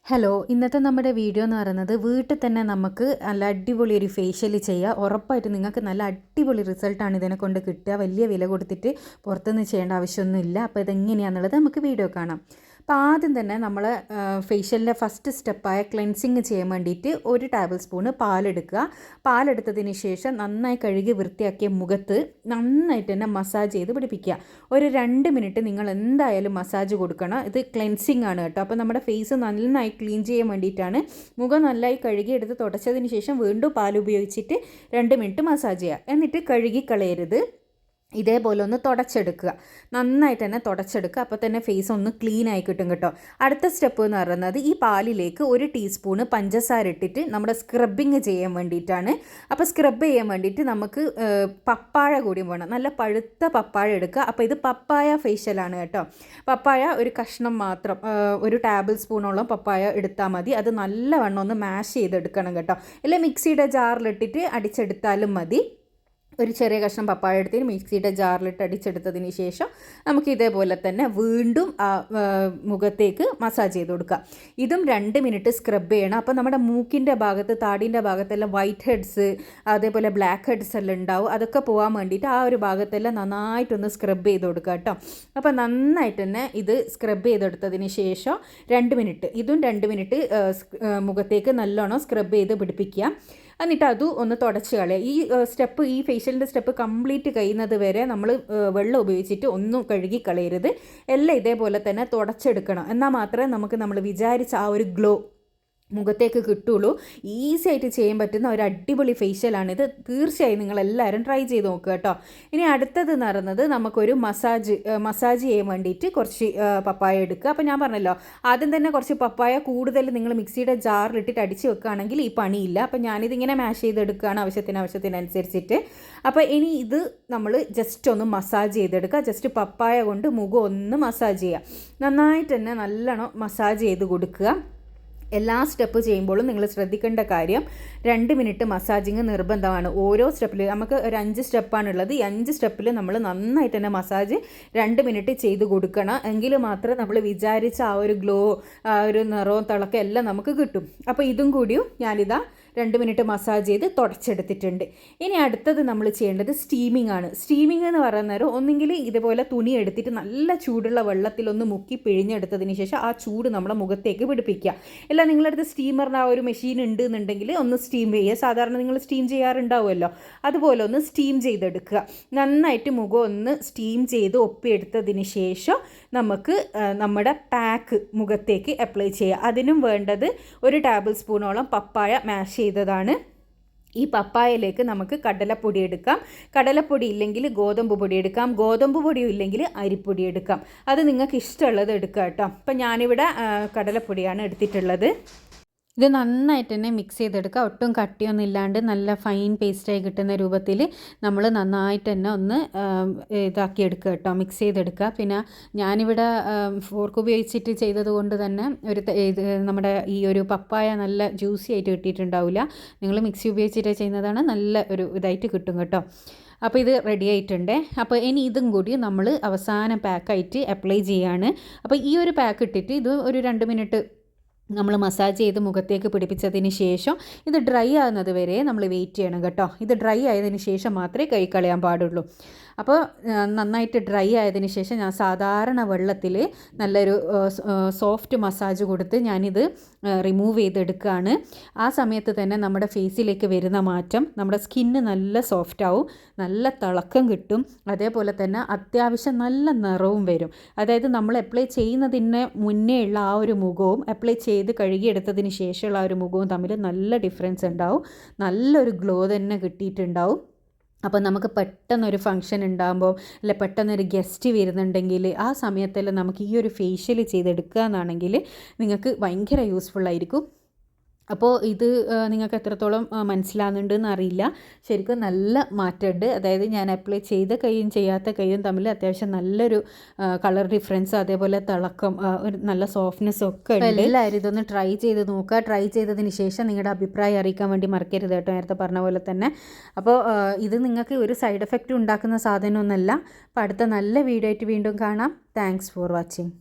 Hello, ഇന്നത്തെ നമ്മുടെ video എന്ന് പറയുന്നത് വീട്ടിൽ തന്നെ നമുക്ക് നല്ല അടിപൊളി ഒരു ഫേഷ്യൽ ചെയ്യുക. ഉറപ്പായിട്ട് നിങ്ങൾക്ക് നല്ല അടിപൊളി റിസൾട്ടാണ് ഇതിനെ കൊണ്ട് കിട്ടുക. വലിയ വില കൊടുത്തിട്ട് പുറത്തുനിന്ന് ചെയ്യേണ്ട ആവശ്യമൊന്നുമില്ല. അപ്പോൾ ഇതെങ്ങനെയാണെന്നുള്ളത് നമുക്ക് വീഡിയോ കാണാം. അപ്പോൾ ആദ്യം തന്നെ നമ്മൾ ഫേഷ്യലിൻ്റെ ഫസ്റ്റ് സ്റ്റെപ്പായ ക്ലെൻസിങ് ചെയ്യാൻ വേണ്ടിയിട്ട് 1 ടേബിൾ സ്പൂണ് പാലെടുക്കുക. പാലെടുത്തതിന് ശേഷം നന്നായി കഴുകി വൃത്തിയാക്കിയ മുഖത്ത് നന്നായിട്ട് തന്നെ മസാജ് ചെയ്ത് പിടിപ്പിക്കുക. ഒരു 2 മിനിറ്റ് നിങ്ങൾ എന്തായാലും മസാജ് കൊടുക്കണം. ഇത് ക്ലെൻസിങ് ആണ് കേട്ടോ. അപ്പോൾ നമ്മുടെ ഫേസ് നന്നായി ക്ലീൻ ചെയ്യാൻ വേണ്ടിയിട്ടാണ്. മുഖം നന്നായി കഴുകിയെടുത്ത് തുടച്ചതിന് ശേഷം വീണ്ടും പാൽ ഉപയോഗിച്ചിട്ട് 2 മിനിറ്റ് മസാജ് ചെയ്യുക. എന്നിട്ട് കഴുകി കളയരുത്. ഇതേപോലെ ഒന്ന് തുടച്ചെടുക്കുക. നന്നായിട്ട് തന്നെ തുടച്ചെടുക്കുക. അപ്പോൾ തന്നെ ഫേസ് ഒന്ന് ക്ലീൻ ആയി കിട്ടും കേട്ടോ. അടുത്ത സ്റ്റെപ്പ് എന്ന് പറയുന്നത് ഈ പാലിലേക്ക് 1 ടീസ്പൂണ് പഞ്ചസാര ഇട്ടിട്ട് നമ്മുടെ സ്ക്രബിങ് ചെയ്യാൻ വേണ്ടിയിട്ടാണ്. അപ്പോൾ സ്ക്രബ് ചെയ്യാൻ വേണ്ടിയിട്ട് നമുക്ക് പപ്പായ കൂടി വേണം. നല്ല പഴുത്ത പപ്പായ എടുക്കുക. അപ്പോൾ ഇത് പപ്പായ ഫേഷ്യലാണ് കേട്ടോ. പപ്പായ ഒരു കഷ്ണം മാത്രം 1 ടേബിൾ സ്പൂണോളം പപ്പായ എടുത്താൽ മതി. അത് നല്ലവണ്ണം ഒന്ന് മാഷ് ചെയ്തെടുക്കണം കേട്ടോ. അല്ലെങ്കിൽ മിക്സിയുടെ ജാറിലിട്ടിട്ട് അടിച്ചെടുത്താലും മതി. ഒരു ചെറിയ കഷ്ണം പപ്പായ എടുത്തിട്ട് മിക്സിയുടെ ജാറിലിട്ട് അടിച്ചെടുത്തതിന് ശേഷം നമുക്ക് ഇതേപോലെ തന്നെ വീണ്ടും മുഖത്തേക്ക് മസാജ് ചെയ്ത് കൊടുക്കുക. ഇതും 2 മിനിറ്റ് സ്ക്രബ് ചെയ്യണം. അപ്പോൾ നമ്മുടെ മൂക്കിൻ്റെ ഭാഗത്ത് താടിൻ്റെ ഭാഗത്തെല്ലാം വൈറ്റ് ഹെഡ്സ് അതേപോലെ ബ്ലാക്ക് ഹെഡ്സ് എല്ലാം ഉണ്ടാവും. അതൊക്കെ പോകാൻ വേണ്ടിയിട്ട് ആ ഒരു ഭാഗത്തെല്ലാം നന്നായിട്ടൊന്ന് സ്ക്രബ് ചെയ്ത് കൊടുക്കുക കേട്ടോ. അപ്പോൾ നന്നായിട്ട് തന്നെ ഇത് സ്ക്രബ് ചെയ്തെടുത്തതിന് ശേഷം 2 മിനിറ്റ് ഇതും 2 മിനിറ്റ് മുഖത്തേക്ക് നല്ലോണം സ്ക്രബ് ചെയ്ത് പിടിപ്പിക്കുക. എന്നിട്ട് അതും ഒന്ന് തുടച്ച് കളയുക. ഈ ഫേഷ്യലിൻ്റെ സ്റ്റെപ്പ് കംപ്ലീറ്റ് കഴിയുന്നത് വരെ നമ്മൾ വെള്ളം ഉപയോഗിച്ചിട്ട് ഒന്നും കഴുകി കളയരുത്. എല്ലാം ഇതേപോലെ തന്നെ തുടച്ചെടുക്കണം. എന്നാൽ മാത്രമേ നമുക്ക് നമ്മൾ വിചാരിച്ച ആ ഒരു ഗ്ലോ മുഖത്തേക്ക് കിട്ടുള്ളൂ. ഈസി ആയിട്ട് ചെയ്യാൻ പറ്റുന്ന ഒരു അടിപൊളി ഫേഷ്യലാണിത്. തീർച്ചയായും നിങ്ങളെല്ലാവരും ട്രൈ ചെയ്ത് നോക്കുക കേട്ടോ. ഇനി അടുത്തത് എന്ന് പറയുന്നത് നമുക്കൊരു മസാജ് ചെയ്യാൻ വേണ്ടിയിട്ട് കുറച്ച് പപ്പായ എടുക്കുക. അപ്പോൾ ഞാൻ പറഞ്ഞല്ലോ ആദ്യം തന്നെ കുറച്ച് പപ്പായ കൂടുതൽ നിങ്ങൾ മിക്സിയുടെ ജാറിലിട്ടിട്ട് അടിച്ച് വെക്കുകയാണെങ്കിൽ ഈ പണിയില്ല. അപ്പോൾ ഞാനിതിങ്ങനെ മാഷ് ചെയ്തെടുക്കുകയാണ് ആവശ്യത്തിനനുസരിച്ചിട്ട്. അപ്പോൾ ഇനി ഇത് നമ്മൾ ജസ്റ്റ് ഒന്ന് മസാജ് ചെയ്തെടുക്കുക. ജസ്റ്റ് പപ്പായ കൊണ്ട് മുഖം ഒന്ന് മസാജ് ചെയ്യുക. നന്നായിട്ട് തന്നെ നല്ലോണം മസാജ് ചെയ്ത് കൊടുക്കുക. എല്ലാ സ്റ്റെപ്പ് ചെയ്യുമ്പോഴും നിങ്ങൾ ശ്രദ്ധിക്കേണ്ട കാര്യം 2 മിനിറ്റ് മസാജിങ് നിർബന്ധമാണ്. ഓരോ സ്റ്റെപ്പിൽ നമുക്ക് ഒരു 5 സ്റ്റെപ്പാണുള്ളത്. ഈ 5 സ്റ്റെപ്പിൽ നമ്മൾ നന്നായിട്ട് തന്നെ മസാജ് 2 മിനിറ്റ് ചെയ്ത് കൊടുക്കണം. എങ്കിൽ മാത്രമേ നമ്മൾ വിചാരിച്ച ആ ഒരു ഗ്ലോ ആ ഒരു നിറവും തിളക്കം എല്ലാം നമുക്ക് കിട്ടും. അപ്പോൾ ഇതും കൂടിയും ഞാനിതാ 2 മിനിറ്റ് മസാജ് ചെയ്ത് തുടച്ചെടുത്തിട്ടുണ്ട്. ഇനി അടുത്തത് നമ്മൾ ചെയ്യേണ്ടത് സ്റ്റീമിംഗ് ആണ്. സ്റ്റീമിംഗ് എന്ന് പറയുന്നത് ഒന്നെങ്കിൽ ഇതുപോലെ തുണി എടുത്തിട്ട് നല്ല ചൂടുള്ള വെള്ളത്തിലൊന്ന് മുക്കി പിഴിഞ്ഞെടുത്തതിന് ശേഷം ആ ചൂട് നമ്മുടെ മുഖത്തേക്ക് പിടിപ്പിക്കുക. അല്ല നിങ്ങളടുത്ത് സ്റ്റീമറിൻ്റെ ആ ഒരു മെഷീൻ ഉണ്ട് എന്നുണ്ടെങ്കിൽ ഒന്ന് സ്റ്റീം ചെയ്യുക. സാധാരണ നിങ്ങൾ സ്റ്റീം ചെയ്യാറുണ്ടാവുമല്ലോ, അതുപോലെ ഒന്ന് സ്റ്റീം ചെയ്തെടുക്കുക. നന്നായിട്ട് മുഖം ഒന്ന് സ്റ്റീം ചെയ്ത് ഒപ്പിയെടുത്തതിന് ശേഷം നമുക്ക് നമ്മുടെ പാക്ക് മുഖത്തേക്ക് അപ്ലൈ ചെയ്യുക. അതിനും വേണ്ടത് 1 ടേബിൾ സ്പൂണോളം പപ്പായ മാഷ് ചെയ്തതാണ്. ഈ പപ്പായയിലേക്ക് നമുക്ക് കടലപ്പൊടി എടുക്കാം. കടലപ്പൊടി ഇല്ലെങ്കിൽ ഗോതമ്പ് പൊടി എടുക്കാം. ഗോതമ്പ് പൊടിയും ഇല്ലെങ്കിൽ അരിപ്പൊടി എടുക്കാം. അത് നിങ്ങൾക്ക് ഇഷ്ടമുള്ളത് എടുക്കുക കേട്ടോ. അപ്പം ഞാനിവിടെ കടലപ്പൊടിയാണ് എടുത്തിട്ടുള്ളത്. ഇത് നന്നായിട്ട് തന്നെ മിക്സ് ചെയ്തെടുക്കുക. ഒട്ടും കട്ടിയൊന്നും ഇല്ലാണ്ട് നല്ല ഫൈൻ പേസ്റ്റായി കിട്ടുന്ന രൂപത്തിൽ നമ്മൾ നന്നായിട്ട് തന്നെ ഒന്ന് ഇതാക്കിയെടുക്കുക കേട്ടോ, മിക്സ് ചെയ്തെടുക്കുക. പിന്നെ ഞാനിവിടെ ഫോർക്ക് ഉപയോഗിച്ചിട്ട് ചെയ്തത് കൊണ്ട് തന്നെ ഇത് നമ്മുടെ ഈ ഒരു പപ്പായ നല്ല ജ്യൂസി ആയിട്ട് കിട്ടിയിട്ടുണ്ടാവില്ല. നിങ്ങൾ മിക്സി ഉപയോഗിച്ചിട്ട് ചെയ്യുന്നതാണ് നല്ല ഒരു ഇതായിട്ട് കിട്ടും കേട്ടോ. അപ്പോൾ ഇത് റെഡി ആയിട്ടുണ്ട്. അപ്പോൾ ഇനി ഇതും കൂടി നമ്മൾ അവസാന പാക്കായിട്ട് അപ്ലൈ ചെയ്യുകയാണ്. അപ്പോൾ ഈ ഒരു പാക്ക് ഇട്ടിട്ട് ഇത് ഒരു 2 മിനിറ്റ് നമ്മൾ മസാജ് ചെയ്ത് മുഖത്തേക്ക് പിടിപ്പിച്ചതിന് ശേഷം ഇത് ഡ്രൈ ആകുന്നത് വരെ നമ്മൾ വെയിറ്റ് ചെയ്യണം കേട്ടോ. ഇത് ഡ്രൈ ആയതിന് ശേഷം മാത്രമേ കഴുകിക്കളയാൻ പാടുള്ളൂ. അപ്പോൾ നന്നായിട്ട് ഡ്രൈ ആയതിന് ശേഷം ഞാൻ സാധാരണ വെള്ളത്തിൽ നല്ലൊരു സോഫ്റ്റ് മസാജ് കൊടുത്ത് ഞാനിത് റിമൂവ് ചെയ്തെടുക്കുകയാണ്. ആ സമയത്ത് തന്നെ നമ്മുടെ ഫേസിലേക്ക് വരുന്ന മാറ്റം, നമ്മുടെ സ്കിന്ന് നല്ല സോഫ്റ്റ് ആവും, നല്ല തിളക്കം കിട്ടും. അതേപോലെ തന്നെ അത്യാവശ്യം നല്ല നിറവും വരും. അതായത് നമ്മൾ അപ്ലൈ ചെയ്യുന്നതിന് മുന്നേ ഉള്ള ആ ഒരു മുഖവും അപ്ലൈ ചെയ്ത് കഴുകിയെടുത്തതിന് ശേഷമുള്ള ആ ഒരു മുഖവും തമ്മിൽ നല്ല ഡിഫറൻസ് ഉണ്ടാവും. നല്ലൊരു ഗ്ലോ തന്നെ കിട്ടിയിട്ടുണ്ടാവും. അപ്പോൾ നമുക്ക് പെട്ടെന്നൊരു ഫംഗ്ഷൻ ഉണ്ടാകുമ്പോൾ അല്ലെ പെട്ടെന്നൊരു ഗസ്റ്റ് വരുന്നുണ്ടെങ്കിൽ ആ സമയത്തെല്ലാം നമുക്ക് ഈ ഒരു ഫേഷ്യൽ ചെയ്തെടുക്കുക എന്നാണെങ്കിൽ നിങ്ങൾക്ക് ഭയങ്കര യൂസ്ഫുള്ളായിരിക്കും. അപ്പോൾ ഇത് നിങ്ങൾക്ക് എത്രത്തോളം മനസ്സിലാകുന്നുണ്ടെന്ന് അറിയില്ല. ശരിക്കും നല്ല മാറ്റമുണ്ട്. അതായത് ഞാൻ അപ്ലൈ ചെയ്ത കൈയും ചെയ്യാത്ത കൈയും തമ്മിൽ അത്യാവശ്യം നല്ലൊരു കളർ ഡിഫറൻസ്, അതേപോലെ തിളക്കം, ഒരു നല്ല സോഫ്റ്റ്നെസ്സും ഒക്കെ ഉണ്ട്. എല്ലാവരും ഇതൊന്ന് ട്രൈ ചെയ്ത് നോക്കുക. ട്രൈ ചെയ്തതിന് ശേഷം നിങ്ങളുടെ അഭിപ്രായം അറിയിക്കാൻ വേണ്ടി മറക്കരുത് കേട്ടോ, നേരത്തെ പറഞ്ഞ പോലെ തന്നെ. അപ്പോൾ ഇത് നിങ്ങൾക്ക് ഒരു സൈഡ് എഫക്റ്റ് ഉണ്ടാക്കുന്ന സാധനമൊന്നുമല്ല. അപ്പോൾ അടുത്ത നല്ല വീഡിയോ ആയിട്ട് വീണ്ടും കാണാം. Thanks for watching.